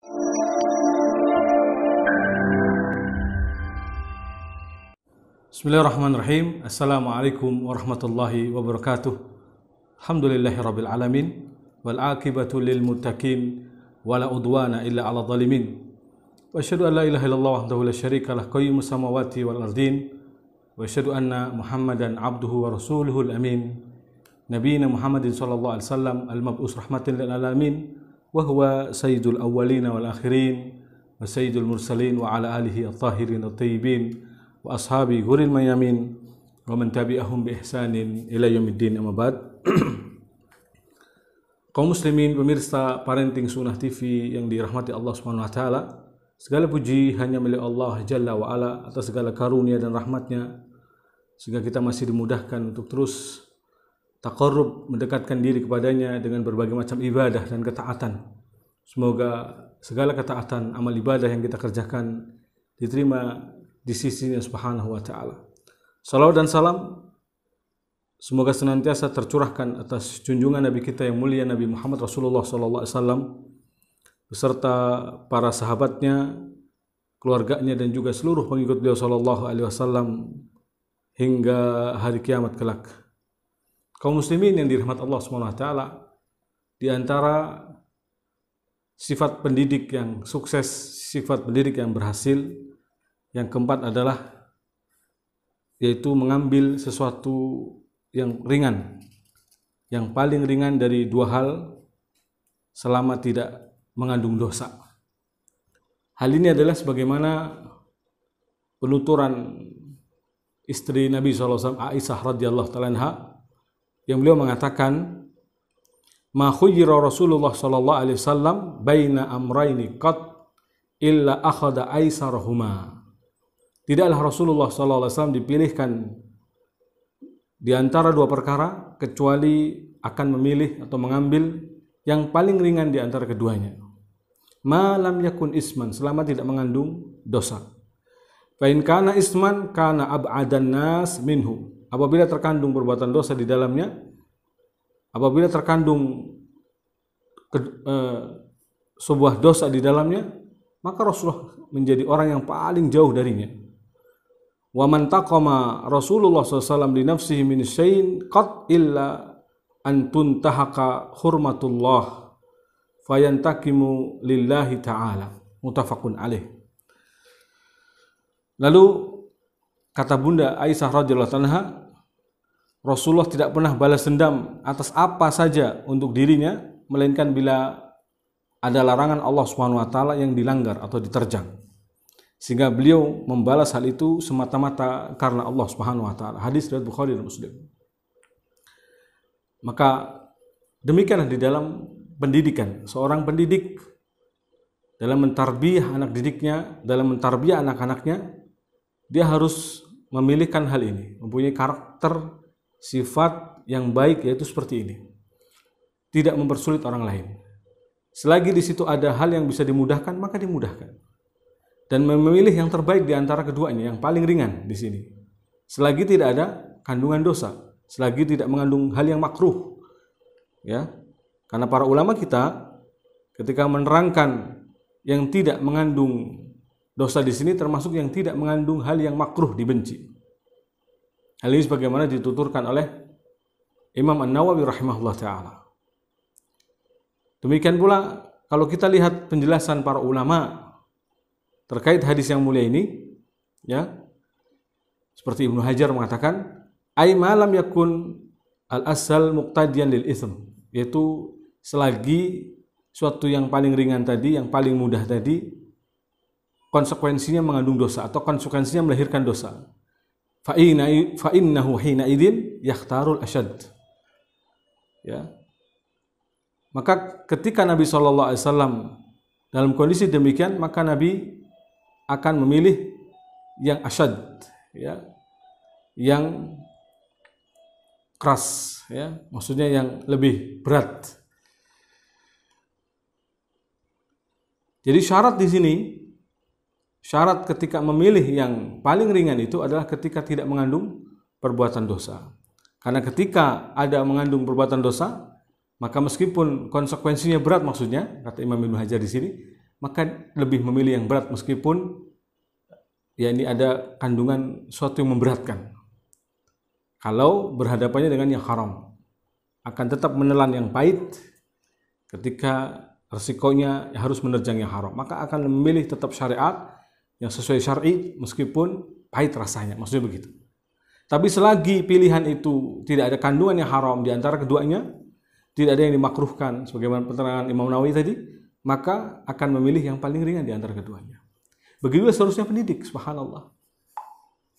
Bismillahirrahmanirrahim. Assalamualaikum warahmatullahi wabarakatuh. Alhamdulillahirabbil alamin wal aqibatu lil muttaqin wala udwana illa 'alal zalimin. Wa asyhadu an la ilaha illallah wahdahu la syarika lah qayyumus samawati wal ardin wa asyhadu anna Muhammadan abduhu wa rasuluhul amin. Nabiyina Muhammadin sallallahu alaihi wasallam al-mab'us rahmatan lil alamin wa huwa sayyidul awwalin wal akhirin wa sayyidul mursalin wa ala alihi at-tahirin at-tayyibin wa ashabi ghuril mayamin wa man tabi'ahum bi ihsanin ila yaumiddin, amma ba'd. Kaum muslimin pemirsa Parenting Sunnah TV yang dirahmati Allah Subhanahu wa taala, segala puji hanya milik Allah Jalla wa Ala atas segala karunia dan rahmatnya sehingga kita masih dimudahkan untuk terus taqarrub, mendekatkan diri kepadanya dengan berbagai macam ibadah dan ketaatan. Semoga segala ketaatan amal ibadah yang kita kerjakan diterima di sisinya Subhanahu wa ta'ala. Salawat dan salam semoga senantiasa tercurahkan atas junjungan Nabi kita yang mulia Nabi Muhammad Rasulullah sallallahu alaihi wasallam beserta para sahabatnya, keluarganya dan juga seluruh pengikut beliau sallallahu alaihi wasallam hingga hari kiamat kelak. Kaum muslimin yang dirahmati Allah Subhanahu wa taala, di antara sifat pendidik yang sukses, sifat pendidik yang berhasil, yang keempat adalah yaitu mengambil sesuatu yang ringan, yang paling ringan dari dua hal selama tidak mengandung dosa. Hal ini adalah sebagaimana penuturan istri Nabi SAW, Aisyah radhiyallahu ta'ala anha, yang beliau mengatakan, "Ma khuyyira Rasulullah sallallahu alaihi wasallam baina amrayni qad illa akhadha aisarahuma." Tidaklah Rasulullah SAW dipilihkan di antara dua perkara kecuali akan memilih atau mengambil yang paling ringan di antara keduanya. Ma lam yakun isman, selama tidak mengandung dosa. Fa in kana isman kana ab'adan nas minhu. Apabila terkandung perbuatan dosa di dalamnya, apabila terkandung sebuah dosa di dalamnya, maka Rasulullah menjadi orang yang paling jauh darinya. Wa man taqama Rasulullah SAW li nafsihi min syai'in qad illa an tuntahaka hurmatullah fayantakimu lillahi ta'ala, muttafaqun alaih. Lalu kata Bunda Aisyah radhiyallahu anha, Rasulullah tidak pernah balas dendam atas apa saja untuk dirinya melainkan bila ada larangan Allah Subhanahu wa taala yang dilanggar atau diterjang, sehingga beliau membalas hal itu semata-mata karena Allah Subhanahu wa taala. Hadis riwayat Bukhari dan Muslim. Maka demikianlah di dalam pendidikan. Seorang pendidik dalam mentarbiyah anak didiknya, dalam mentarbiyah anak-anaknya, dia harus memilihkan hal ini, mempunyai karakter sifat yang baik, yaitu seperti ini. Tidak mempersulit orang lain. Selagi di situ ada hal yang bisa dimudahkan, maka dimudahkan. Dan memilih yang terbaik di antara keduanya, yang paling ringan di sini. Selagi tidak ada kandungan dosa, selagi tidak mengandung hal yang makruh, ya. Karena para ulama kita ketika menerangkan yang tidak mengandung dosa di sini termasuk yang tidak mengandung hal yang makruh dibenci. Hal ini sebagaimana dituturkan oleh Imam An-Nawawi rahimahullah taala. Demikian pula kalau kita lihat penjelasan para ulama terkait hadis yang mulia ini, ya, seperti Ibnu Hajar mengatakan, ai malam yakun al-asal muqtadiyan lil ism, yaitu selagi suatu yang paling ringan tadi, yang paling mudah tadi, konsekuensinya mengandung dosa atau konsekuensinya melahirkan dosa. Fa innahu hina idzin yakhtarul asyad. Ya. Maka ketika Nabi SAW dalam kondisi demikian, maka Nabi akan memilih yang asyad, ya, yang keras, ya, maksudnya yang lebih berat. Jadi syarat di sini, syarat ketika memilih yang paling ringan itu adalah ketika tidak mengandung perbuatan dosa. Karena ketika ada mengandung perbuatan dosa, maka meskipun konsekuensinya berat, maksudnya kata Imam Ibnu Hajar di sini, maka lebih memilih yang berat meskipun ya ini ada kandungan suatu yang memberatkan. Kalau berhadapannya dengan yang haram, akan tetap menelan yang pahit ketika resikonya harus menerjang yang haram, maka akan memilih tetap syariat yang sesuai syar'i meskipun pahit rasanya, maksudnya begitu. Tapi selagi pilihan itu tidak ada kandungan yang haram di antara keduanya, tidak ada yang dimakruhkan sebagaimana penerangan Imam Nawawi tadi, maka akan memilih yang paling ringan di antara keduanya. Begitu seharusnya pendidik, subhanallah.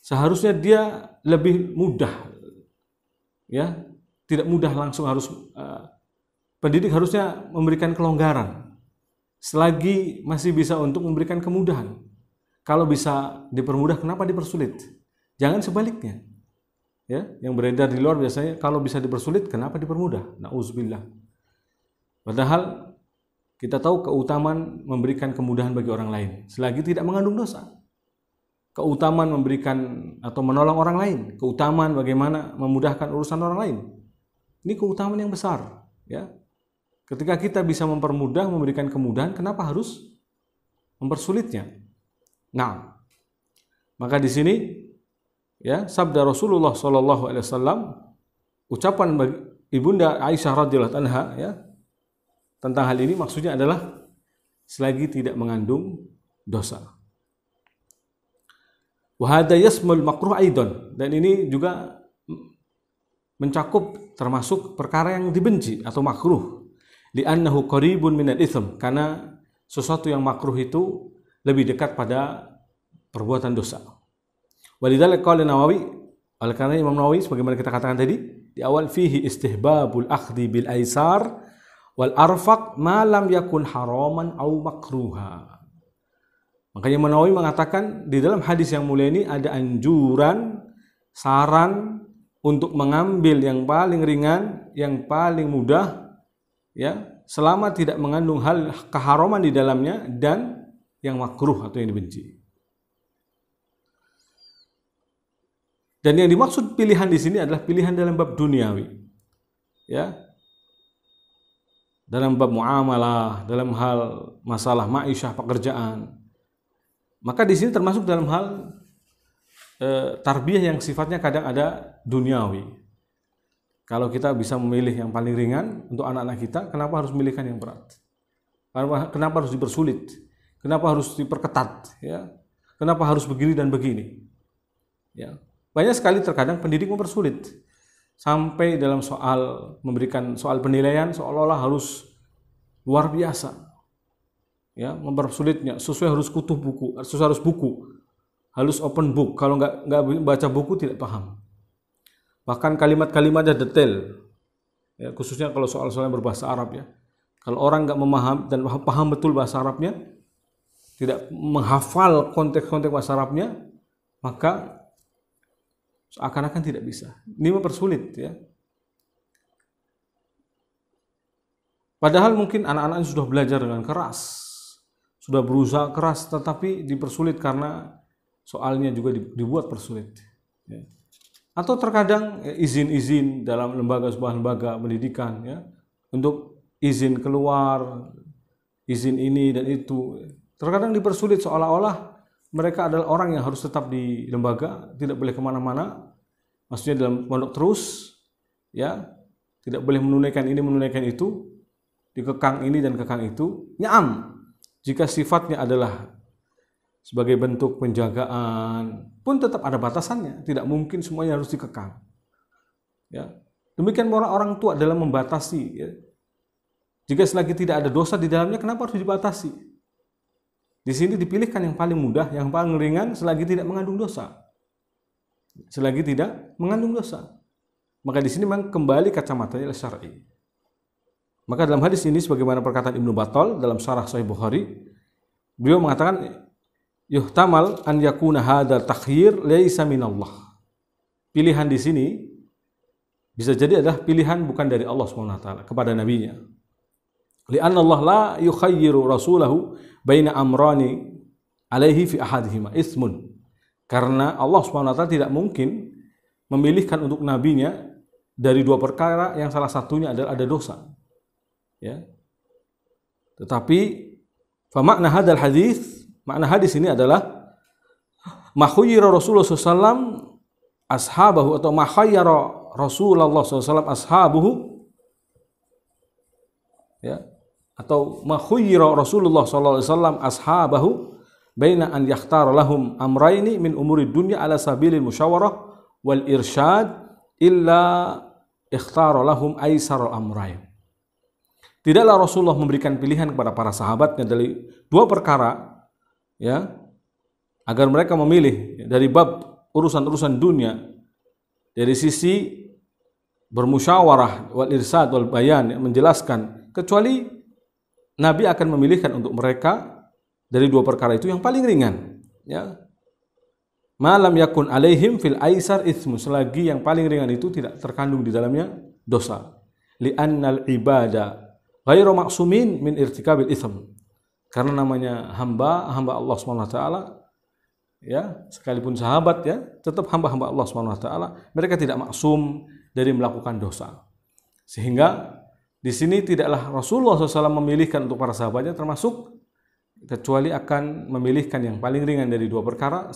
Seharusnya dia lebih mudah, ya, tidak mudah langsung harus pendidik harusnya memberikan kelonggaran selagi masih bisa untuk memberikan kemudahan. Kalau bisa dipermudah, kenapa dipersulit? Jangan sebaliknya. Ya, yang beredar di luar biasanya kalau bisa dipersulit, kenapa dipermudah? Nauzubillah. Padahal kita tahu keutamaan memberikan kemudahan bagi orang lain selagi tidak mengandung dosa. Keutamaan memberikan atau menolong orang lain, keutamaan bagaimana memudahkan urusan orang lain. Ini keutamaan yang besar, ya. Ketika kita bisa mempermudah, memberikan kemudahan, kenapa harus mempersulitnya? Nah, maka di sini ya sabda Rasulullah SAW, ucapan bagi Ibunda Aisyah radhiyallahu anha ya tentang hal ini maksudnya adalah selagi tidak mengandung dosa. Wa hadza yasmul makruh aidan, dan ini juga mencakup termasuk perkara yang dibenci atau makruh. Li'annahu qaribun minal itsm, karena sesuatu yang makruh itu lebih dekat pada perbuatan dosa. Walidzalika qala Nawawi, oleh karena Imam Nawawi sebagaimana kita katakan tadi di awal, fihi istihbabul akhdhi bil aisar wal arfaq ma lam yakun haraman au makruha. Makanya Imam Nawawi mengatakan di dalam hadis yang mulia ini ada anjuran, saran untuk mengambil yang paling ringan, yang paling mudah, ya, selama tidak mengandung hal keharaman di dalamnya dan yang makruh atau yang dibenci. Dan yang dimaksud pilihan di sini adalah pilihan dalam bab duniawi, ya, dalam bab muamalah, dalam hal masalah ma'isyah, pekerjaan. Maka di sini termasuk dalam hal tarbiyah yang sifatnya kadang ada duniawi. Kalau kita bisa memilih yang paling ringan untuk anak-anak kita, kenapa harus memilihkan yang berat? Kenapa harus dipersulit? Kenapa harus diperketat? Ya, kenapa harus begini dan begini? Ya, banyak sekali terkadang pendidik mempersulit sampai dalam soal memberikan soal penilaian seolah-olah harus luar biasa. Ya, mempersulitnya, sesuai harus kutuh buku, harus buku, harus open book. Kalau nggak baca buku tidak paham. Bahkan kalimat-kalimatnya detail, ya, khususnya kalau soal-soal yang berbahasa Arab, ya. Kalau orang nggak memaham dan paham betul bahasa Arabnya, tidak menghafal konteks-konteks bahasa Arabnya, maka seakan-akan tidak bisa. Ini mempersulit, ya. Padahal mungkin anak-anak sudah belajar dengan keras, sudah berusaha keras, tetapi dipersulit karena soalnya juga dibuat persulit. Ya. Atau terkadang izin-izin dalam sebuah lembaga pendidikan, ya, untuk izin keluar, izin ini dan itu, terkadang dipersulit seolah-olah mereka adalah orang yang harus tetap di lembaga, tidak boleh kemana-mana, maksudnya dalam pondok terus, ya, tidak boleh menunaikan ini, menunaikan itu, dikekang ini dan kekang itu. Nyam, jika sifatnya adalah sebagai bentuk penjagaan, pun tetap ada batasannya. Tidak mungkin semuanya harus dikekang. Ya. Demikian orang tua dalam membatasi. Ya. Jika selagi tidak ada dosa di dalamnya, kenapa harus dibatasi? Di sini dipilihkan yang paling mudah, yang paling ringan, selagi tidak mengandung dosa. Selagi tidak mengandung dosa. Maka di sini memang kembali kacamatanya syar'i. Maka dalam hadis ini, sebagaimana perkataan Ibnu Battal dalam Syarah Sahih Bukhari, beliau mengatakan, yuhtamal an yakuna hadzal takhyir laisa minallah. Pilihan di sini bisa jadi adalah pilihan bukan dari Allah SWT kepada nabinya. Li'anna Allah la yukhayyiru rasulahu baina amrani alaihi fi ahadihima ismun. Karena Allah SWT tidak mungkin memilihkan untuk nabinya dari dua perkara yang salah satunya adalah ada dosa. Ya. Tetapi Fa makna hadal hadis, makna hadis ini adalah makhayyara Rasulullah SAW ashabahu atau makhayyara Rasulullah SAW ashabuhu, ya, atau makhayyara Rasulullah SAW ashabahu baina an yakhtara lahum amraini min umuri dunya ala sabilil musyawarah wal irsyad illa ikhtara lahum aisarul amrain. Tidaklah Rasulullah memberikan pilihan kepada para sahabatnya dari dua perkara, ya, agar mereka memilih dari bab urusan-urusan dunia dari sisi bermusyawarah wal irsad wal bayan, menjelaskan, kecuali Nabi akan memilihkan untuk mereka dari dua perkara itu yang paling ringan, ya. Malam yakun alaihim fil aisar itsmu, selagi yang paling ringan itu tidak terkandung di dalamnya dosa. Li'annal ibada ghairu maksumin min irtikabil itsm, karena namanya hamba Allah Subhanahu wa taala, ya, sekalipun sahabat, ya, tetap hamba Allah Subhanahu wa taala, mereka tidak maksum dari melakukan dosa. Sehingga di sini tidaklah Rasulullah SAW memilihkan untuk para sahabatnya termasuk, kecuali akan memilihkan yang paling ringan dari dua perkara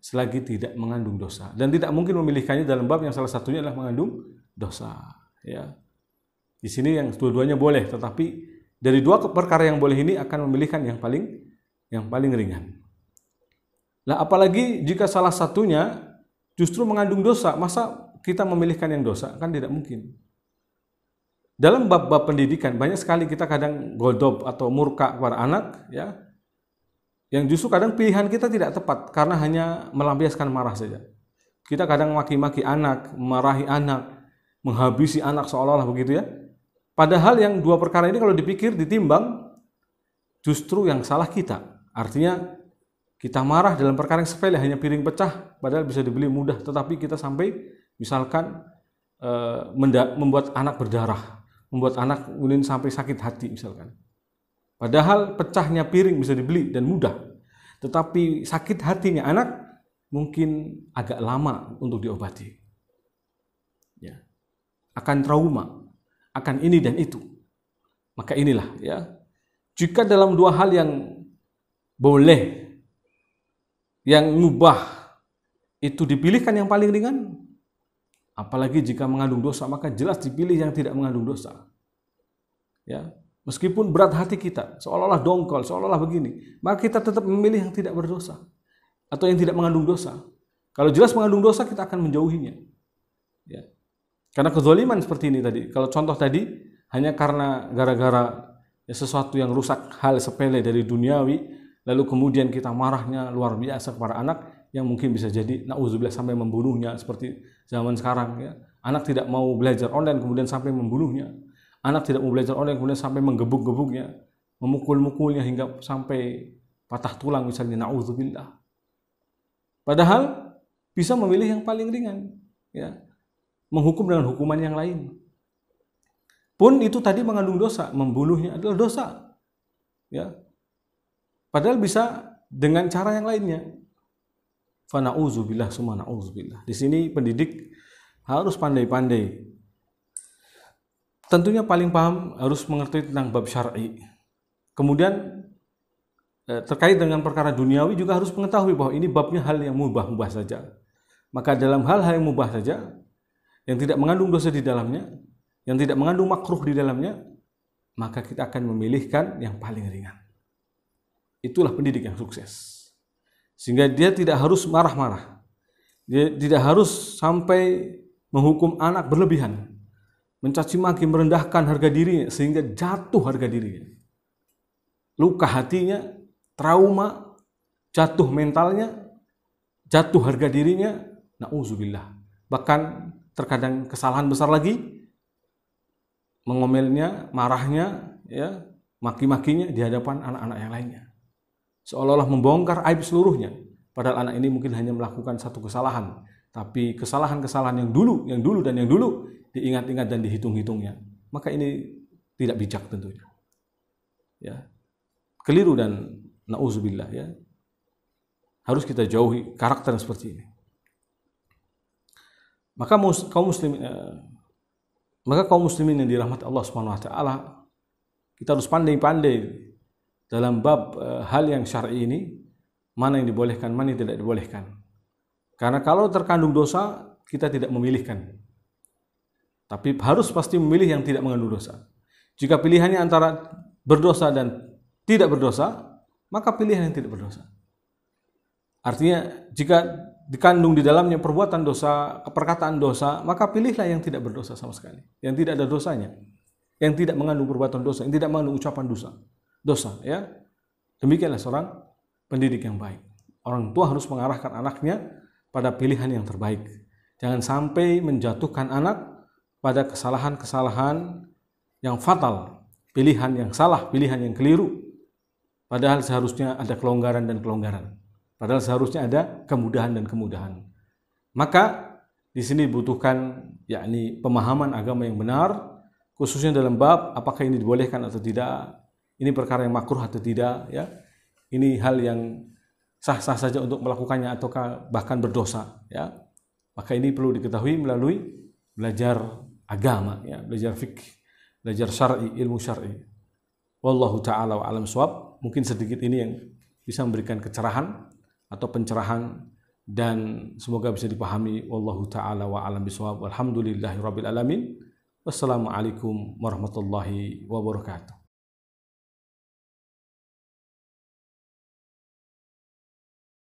selagi tidak mengandung dosa, dan tidak mungkin memilihkannya dalam bab yang salah satunya adalah mengandung dosa, ya. Di sini yang dua-duanya boleh, tetapi dari dua perkara yang boleh ini akan memilihkan yang paling ringan. Nah, apalagi jika salah satunya justru mengandung dosa, masa kita memilihkan yang dosa? Kan tidak mungkin. Dalam bab-bab pendidikan banyak sekali kita kadang godob atau murka kepada anak, ya, yang justru kadang pilihan kita tidak tepat karena hanya melampiaskan marah saja. Kita kadang maki-maki anak, memarahi anak, menghabisi anak seolah-olah begitu, ya. Padahal yang dua perkara ini kalau dipikir, ditimbang, justru yang salah kita. Artinya kita marah dalam perkara yang sepele, hanya piring pecah, padahal bisa dibeli mudah, tetapi kita sampai misalkan membuat anak berdarah, membuat anak kemudian sampai sakit hati misalkan. Padahal pecahnya piring bisa dibeli dan mudah, tetapi sakit hatinya anak mungkin agak lama untuk diobati, ya. Akan trauma, akan ini dan itu. Maka inilah, ya, jika dalam dua hal yang boleh, yang mubah itu dipilihkan yang paling ringan, apalagi jika mengandung dosa, maka jelas dipilih yang tidak mengandung dosa, ya. Meskipun berat hati kita, seolah-olah dongkol, seolah-olah begini, maka kita tetap memilih yang tidak berdosa atau yang tidak mengandung dosa. Kalau jelas mengandung dosa, kita akan menjauhinya, ya. Karena kezaliman seperti ini tadi, kalau contoh tadi hanya karena gara-gara sesuatu yang rusak, hal sepele dari duniawi, lalu kemudian kita marahnya luar biasa kepada anak, yang mungkin bisa jadi na'udzubillah sampai membunuhnya, seperti zaman sekarang, ya. Anak tidak mau belajar online kemudian sampai membunuhnya, anak tidak mau belajar online kemudian sampai menggebuk-gebuknya, memukul-mukulnya hingga sampai patah tulang misalnya, na'udzubillah. Padahal bisa memilih yang paling ringan, ya, menghukum dengan hukuman yang lain. Pun itu tadi mengandung dosa, membunuhnya adalah dosa, ya. Padahal bisa dengan cara yang lainnya. Fa na'udzubillah summa na'udzubillah. Di sini pendidik harus pandai-pandai. Tentunya paling paham harus mengerti tentang bab syar'i. Kemudian terkait dengan perkara duniawi juga harus mengetahui bahwa ini babnya hal yang mubah-mubah saja. Maka dalam hal-hal yang mubah saja, yang tidak mengandung dosa di dalamnya, yang tidak mengandung makruh di dalamnya, maka kita akan memilihkan yang paling ringan. Itulah pendidik yang sukses. Sehingga dia tidak harus marah-marah. Dia tidak harus sampai menghukum anak berlebihan, mencaci maki, merendahkan harga dirinya sehingga jatuh harga dirinya. Luka hatinya, trauma, jatuh mentalnya, jatuh harga dirinya, na'udzubillah. Bahkan terkadang kesalahan besar lagi, mengomelnya, marahnya, ya, maki-makinya di hadapan anak-anak yang lainnya, seolah-olah membongkar aib seluruhnya. Padahal anak ini mungkin hanya melakukan satu kesalahan, tapi kesalahan-kesalahan yang dulu diingat-ingat dan dihitung-hitungnya. Maka ini tidak bijak tentunya, ya, keliru dan na'udzubillah, ya. Harus kita jauhi karakter seperti ini. Maka kaum muslimin yang dirahmati Allah Subhanahu wa taala, kita harus pandai-pandai dalam bab hal yang syar'i ini, mana yang dibolehkan, mana yang tidak dibolehkan. Karena kalau terkandung dosa, kita tidak memilihkan. Tapi harus pasti memilih yang tidak mengandung dosa. Jika pilihannya antara berdosa dan tidak berdosa, maka pilihan yang tidak berdosa. Artinya, jika dikandung di dalamnya perbuatan dosa, perkataan dosa, maka pilihlah yang tidak berdosa sama sekali. Yang tidak ada dosanya. Yang tidak mengandung perbuatan dosa, yang tidak mengandung ucapan dosa, ya. Demikianlah seorang pendidik yang baik. Orang tua harus mengarahkan anaknya pada pilihan yang terbaik. Jangan sampai menjatuhkan anak pada kesalahan-kesalahan yang fatal, pilihan yang salah, pilihan yang keliru. Padahal seharusnya ada kelonggaran dan kelonggaran. Padahal seharusnya ada kemudahan dan kemudahan. Maka di sini dibutuhkan yakni pemahaman agama yang benar, khususnya dalam bab apakah ini dibolehkan atau tidak, ini perkara yang makruh atau tidak, ya. Ini hal yang sah-sah saja untuk melakukannya ataukah bahkan berdosa, ya. Maka ini perlu diketahui melalui belajar agama, ya, belajar fikih, belajar syar'i, ilmu syar'i. Wallahu ta'ala wa alam shawab. Mungkin sedikit ini yang bisa memberikan kecerahan atau pencerahan dan semoga bisa dipahami. Wallahu ta'ala wa alam bishawab. Walhamdulillahirabbil alamin. Wassalamualaikum warahmatullahi wabarakatuh.